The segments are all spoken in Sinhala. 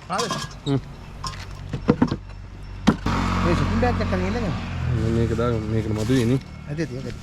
ආද මේ ෂොපින් බෑග් එකක් අරගෙන ඉන්නද මේක දාගමු මේකට මදුවේ නේ ඇද ඒක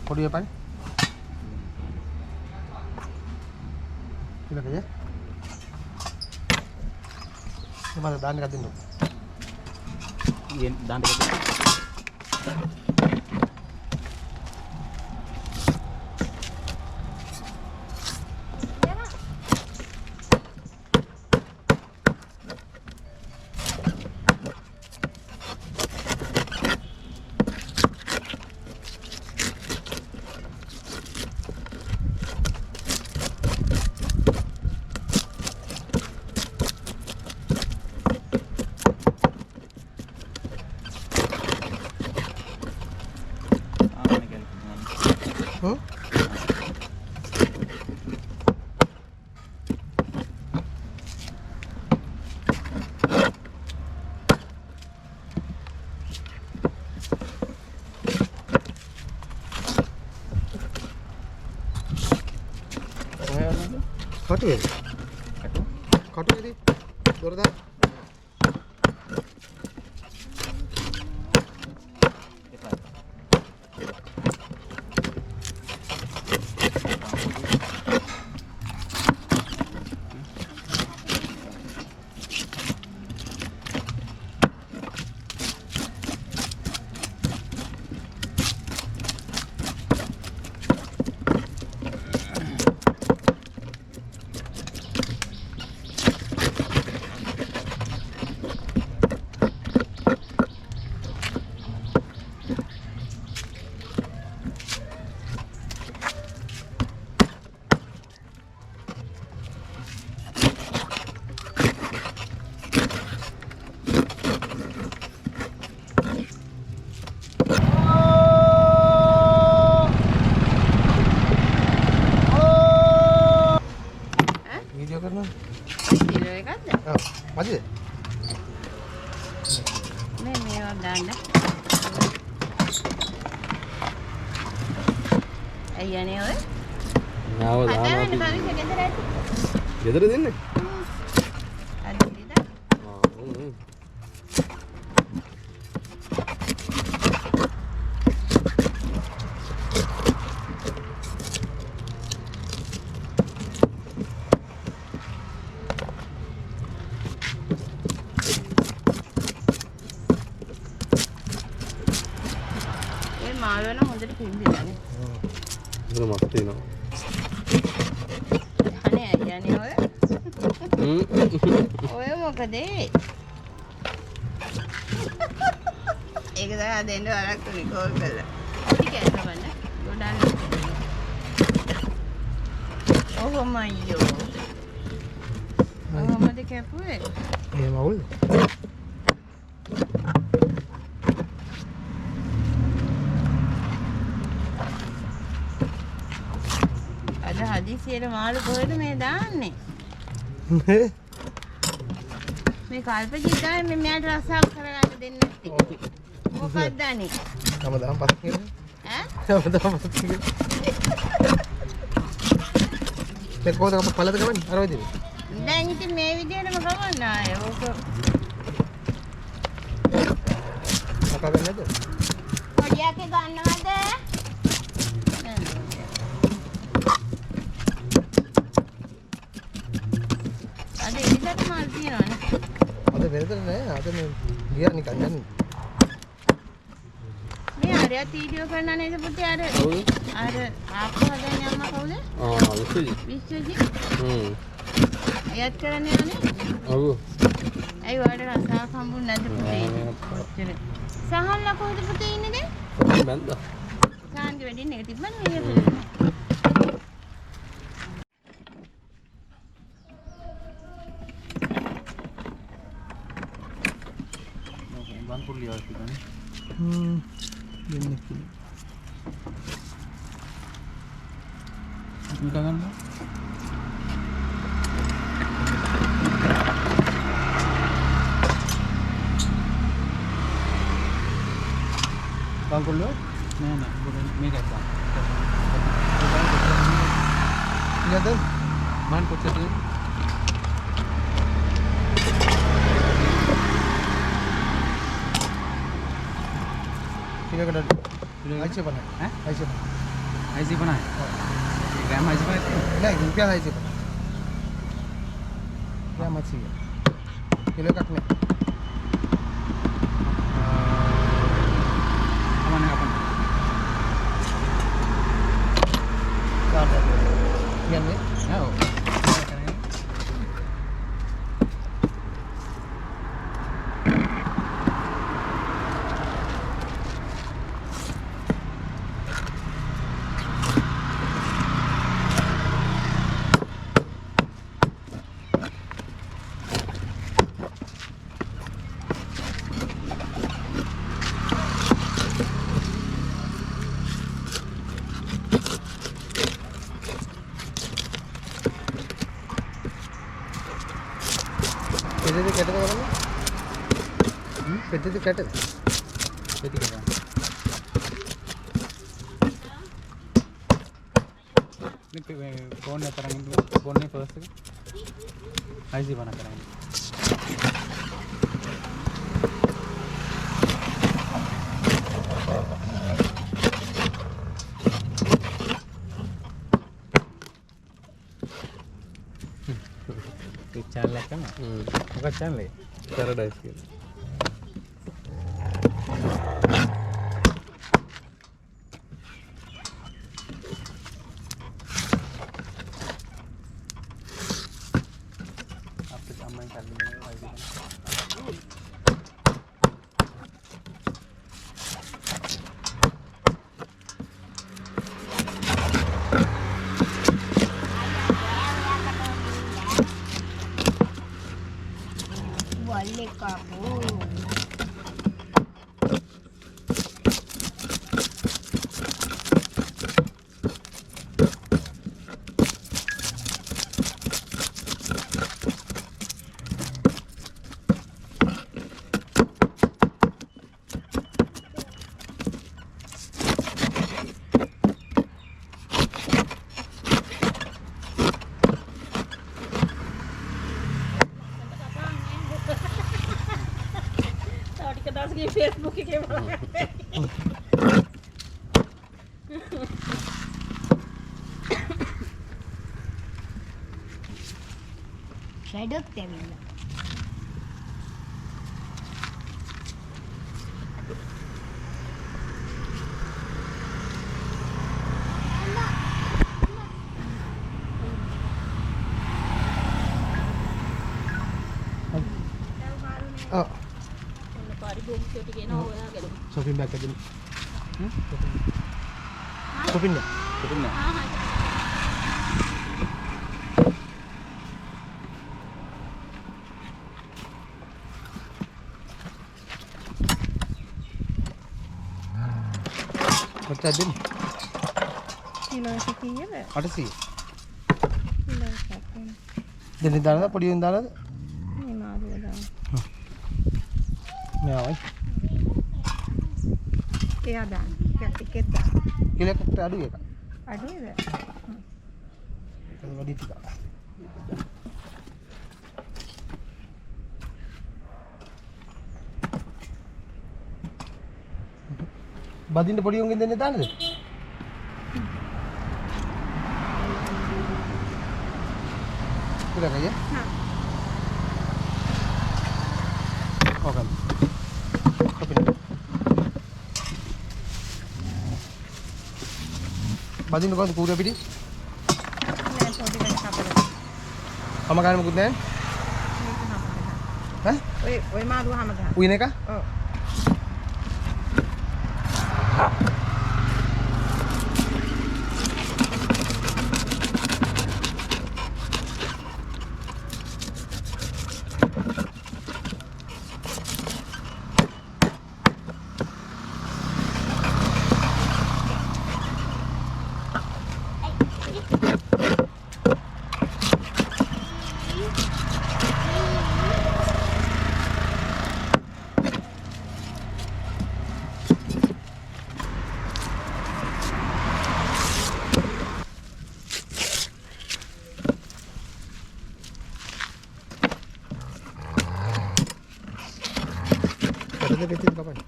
Podi apa? Kita kerja. Mana dan dekat itu? Iya, dan dekat itu. Katu ya? Katu jadi dorda. Masih? Ini දාන්න. අයියනේ ඔය. නාව දානවා. හදන්න මම ගෙදර ඇති. ගෙදර දෙන්නේ? අදිරිද? මෙතන මස් තියෙනවා. අනේ අයියානේ ඔය. ඔය මොකද ඒ? ඒක දැන් දෙන්න වරක් තුනේ කෝල් කරලා. පොඩි කෑමවන්න. ගොඩක්. ඔහොම අයියෝ. ඔහොමද කැපුවේ? එහෙම අවුල්. අද හදිසියෙට මාළු කොහෙද මේ දාන්නේ? මේ කල්පජී ගානේ මේ මෙයාට රසාව කරගන්න දෙන්නේ නැති. මොකක්ද අනේ? හැමදාම පස්සෙන් කියන්නේ. ඈ? හැමදාම පස්සෙන් කියන්නේ. මේ කොහොමද අප පළද ගමන්නේ? අර වදිනේ. දැන් ඉතින් මේ විදිහටම ගමන්න ආයේ. ඕක කතා කරන්නේ නැද්ද? පොඩියක ගන්නවද? අද ඉතින් මාල් තියනවනේ. අද වෙනතර නෑ. අද මේ ගියා නිකන් යන්නේ. මේ ආරයා වීඩියෝ කරන්න නේද පුතේ අර ආප්පු හදන්නේ අම්මා කවුද? විශ්වජී. එයත් කරන්නේ යන්නේ? ඔව්. ඇයි ඔයාලට රසාවක් හම්බුනේ නැද්ද පුතේ? ඔච්චර. සහල්ලා කොහෙද පුතේ ඉන්නේ දැන්? බැන්දා. සාන්ගේ වෙඩින් එක තිබ්බනේ මේ බන් පුල්ලිය වගේ තිබුණේ. දෙන්නේ කිව්වා. මේක ගන්න. බංකොල්ලෝ නෑ නෑ මේක ගන්න. ඉන්නද? මන් කොච්චරද? කිලෝකට අයිචේ බලන්න. ඈ? අයිචේ බලන්න. 650. ග්‍රෑම් 650. නෑ රුපියල් අයිචේ බලන්න. ග්‍රෑම් 800. කිලෝ එකක් නෑ. අමනේ අපන්. කියන්නේ ඔව්. පෙට්ටි කැටද කරන්නේ? පෙට්ටි කැටද? පෙට්ටි කරා. මේ ෆෝන් එක තරංග ෆෝන් එක ෆස්ට් එක 650 කරන්නේ. channel එක තමයි. මොකක් channel එක? පැරඩයිස් කියලා. අපිට අම්මයි කල්ලිනේ වයිද. Wale kamu. Di Facebook ke mana? Sedap tevilla. ඔව්. ඔන්න පරිභෝගිකයෝ ටික එනවා ඔයාගෙන. shopping bag එකකින්. shopping එක. කොටින්න. කොච්චරද දෙන්නේ? කිලෝ එක කීයද? 800. කිලෝ එකක් වෙන. දෙන්නේ දානද පොඩි වෙන දානද? මේ මාළුව දාන්න. මෙයාවයි. එයා දාන්න. ටිකෙත් දාන්න. කිලෝ එකකට අඩු එකක්. අඩුවේද? ඒක වැඩි ටිකක්. බදින්න පොඩි උන්ගෙන් දෙන්නේ දාන්නද? පුරා ගියා. හා. ඕකම්. කොපින. බදින්න කොහොමද කූරේ පිටි? නෑ පොඩි වෙන කපලා. අම ගන්න මොකුත් නැහැ. ඈ? ඔය මාළුව හැම ගන්න. උයින එක? ඔව්. කොටද පිටින් කපන්නේ?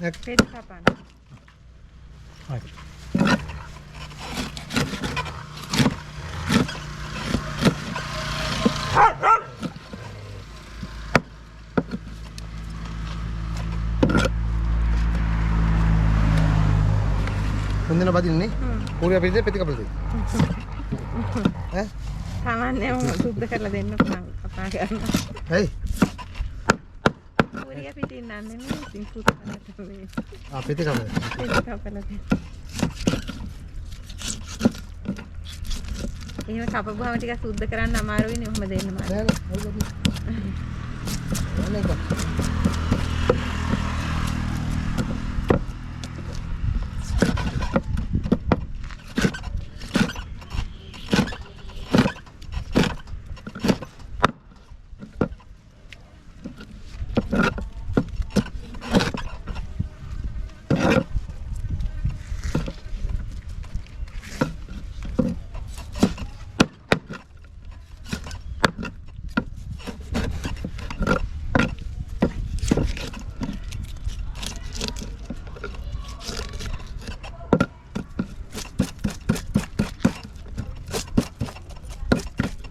එක් පෙත් කපන්න. හරි. හොඳන බදින්නේ? කූරේ පිටින් පෙති කපලා දෙන්න. ඈ? සාමාන්‍යයෙන් සුද්ධ කරලා දෙන්න පුළුවන් කපා ගන්න. හයි. ඌරිය පිටින් නම් නෙමෙයි ඉතින් සුද්ධ කරලා මේ පෙති කපලා. පෙත් කපලා දෙන්න. එහෙම කපපුවාම ටිකක් සුද්ධ කරන්න අමාරුයිනේ ඔහොම දෙන්න මාරු. නෑ නෑ. හරි බදින්න. නෑ නෑ.